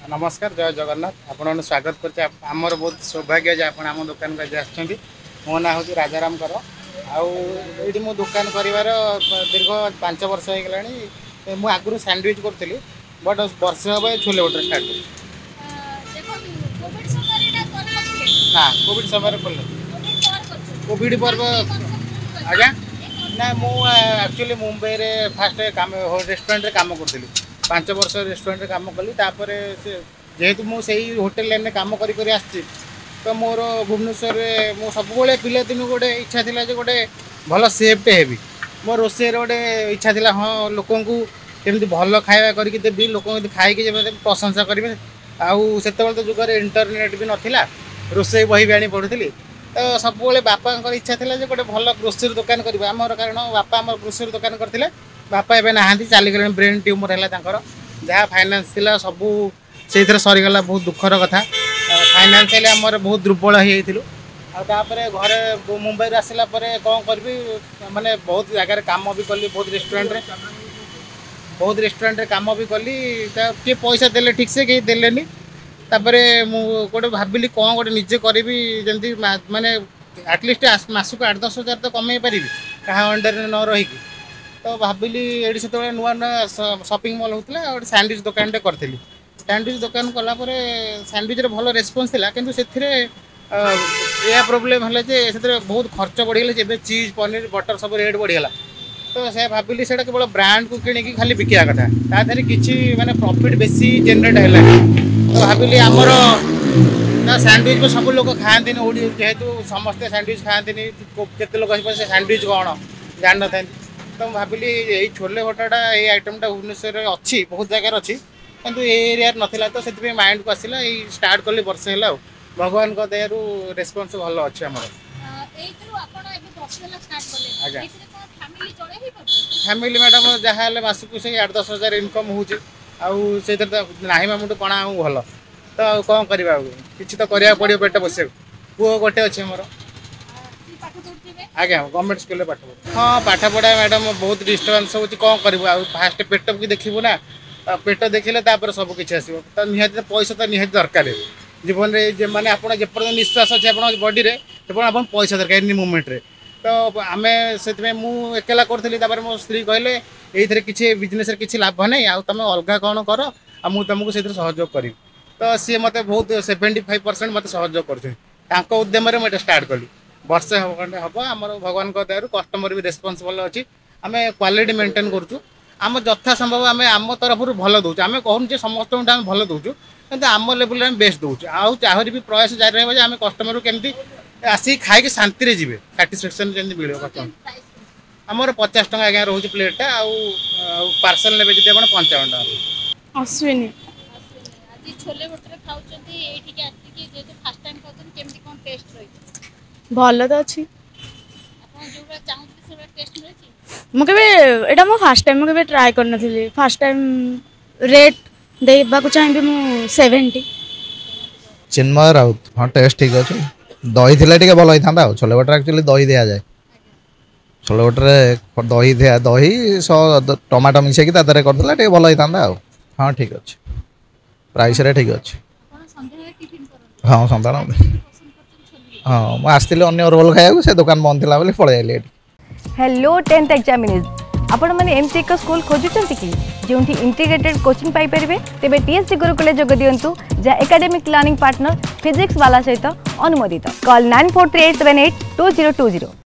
नमस्कार जय जगन्नाथ आपण स्वागत करमर बहुत सौभाग्य जे आपण आम दुकान को आज मो ना हूँ राजाराम कर आईटी मो दुकान कर दीर्घ 5 वर्ष हो गला मुझे आगुरी सैंडविच करी बट वर्ष हम छोले भटूरे स्टार्ट ना कोविड समय कोविड पर्व आज्ञा ना मुझे मुंबई में फास्ट काम रेस्टोरेंट काम करी 5 वर्ष रेस्टोरेंट काम कली जेहेतु मुझे होटेल लाइन काम कर तो मोर भुवनेश्वर मो सब पिला दिन गोटे इच्छा थी गोटे भल सेफ्टे हेबी मो रोसे गोटे इच्छा थी हाँ लोक केमती भल खाଇବା करके देवी लोक खाई प्रशंसा करेंगे आउ तो जुग इंटरनेट भी नाला रोसे बही भी आनी पढ़ुली तो सब बापा इच्छा थी गोटे भल ग्रोसरी दुकान कर आमर कारण बापा आम ग्रोसरी दुकान करते बापा एवं ना चलीगले ब्रेन ट्यूमर है जहाँ फाइनान्स थी सबू से सरीगला बहुत दुखर कथा फाइनान्शियली आमर बहुत दुर्बल होतापर घरे मुंबई आसला कौन करी माने बहुत जगार काम भी कली बहुत रेस्टोरेंट काम भी कली किए पैसा देले ठीक से कहीं देलेनी तापर मुझे भाविली कौन गोटे निजे करी जमी माने एटलिस्ट मासक 8-10 हज़ार तो कमे पारि क्या अंडर न रही तो भाविली ये से नुआ नुआ शॉपिंग मॉल होता गोटे सैंडविच दुकान करी सैंडविच दुकान कलापर सैंडविच भल रेस्पन्स था कि यह प्रोब्लेम है बहुत खर्च बढ़ीगला चीज पनीर बटर सब रेट बढ़ीगला तो से भाविली से केवल ब्रांड को किणी खाली बिका कथा तादेह किसी माने प्रॉफिट बेसी जेनरेट है तो भाविली आमर सैंडविच को सब लोग खाती जेहेतु समस्ते सैंडविच खाती केते लोग सैंडविच कौन जान न तो भाविली यही छोले भटूरा ये आइटमटा भुवनेश्वर अच्छी बहुत जगार अच्छी किंतु ये एरिया नाला तो से माइंड को आसला स्टार्ट कली वर्ष है भगवान को दयारू रेस्पन्स भल अच्छे आम फैमिली मैडम जहाँ मसक से 8-10 हज़ार इनकम होती मुझे कणा भल तो कौन करवा कि तो करा पड़ो पेट बस पुओ गोटे अच्छे मोर आज्ञा गवर्नमेंट स्कूल पाठ पढ़ हाँ पाठ पढ़ा मैडम बहुत डिस्टर्बान्स हो कौन कर फास्ट पेट की देखू ना पेट देखिले सब किसी आसो तो निहत पैसा तो निहत दरकार जीवन में माने आप जेपर्यंत निश्वास अच्छे आप बॉडी रे आप पैसा दरकार एनी मोमेंट रे तो आम से मुझे एकला करी मो स्त्री कहले ये किसी बिजनेस किसी लाभ नहीं आ तुम अलग कौन कर मुझे तुमको से सहयोग करी तो सी मत बहुत 75% मत सहयोग कर उद्यम मुझे स्टार्ट कली वर्षे हम आम भगवान दयारू कस्टमर भी रेस्पन्सिबल अच्छी आम क्वालिटी मेंटेन करूँ आम यथा संभव आम आम तरफ भल दूचे आम कहूँ समस्त आम भल दूचु कि आम लेवल में बेस्ट दूचे आहरी भी प्रयास जारी रहा आम कस्टमर केमती आसिक खाई शांति जी साटिस्फैक्शन जमी मिले कस्टमर आमर 50 टका आज्ञा रोचे प्लेटा पार्सल ने 55 टका अश्विनी छोले भटूरे खाउछंती एठी के आसी के जे फर्स्ट टाइम खाउछन केमती कोन टेस्ट रही भल तो अच्छी आपण जोरा चाहूते से टेस्ट रही मुझे एटा मो फर्स्ट टाइम मुझे ट्राई करन थी फर्स्ट टाइम रेट देबा को चाहिए मु 70 चिन्मय राउत हाँ टेस्ट ठीक अच्छे दही थी टे भल होता छोले भटूरे एक्चुअली दही दि जाए छोले भटूरे दही दिया दही टमाटो मिसेकी करदे टे भल होता हाँ ठीक अच्छे प्राइस रे ठीक अच्छे हाँ सन्ता हाँ मुझे आसती अन्य रोल खाया से दुकान बंद थी पलि आइली हेलो 10th एग्जामिनीज आपण मैंने एमती एक स्कूल खोजुचंती कि जोंठी इंटीग्रेटेड कोचिंग पाई परिबे तेबे टीएससी गुरुकुले जोग दियंतु जा एकेडमिक लर्निंग पार्टनर फिजिक्स वाला सहित अनुमोदित कॉल 9438782020।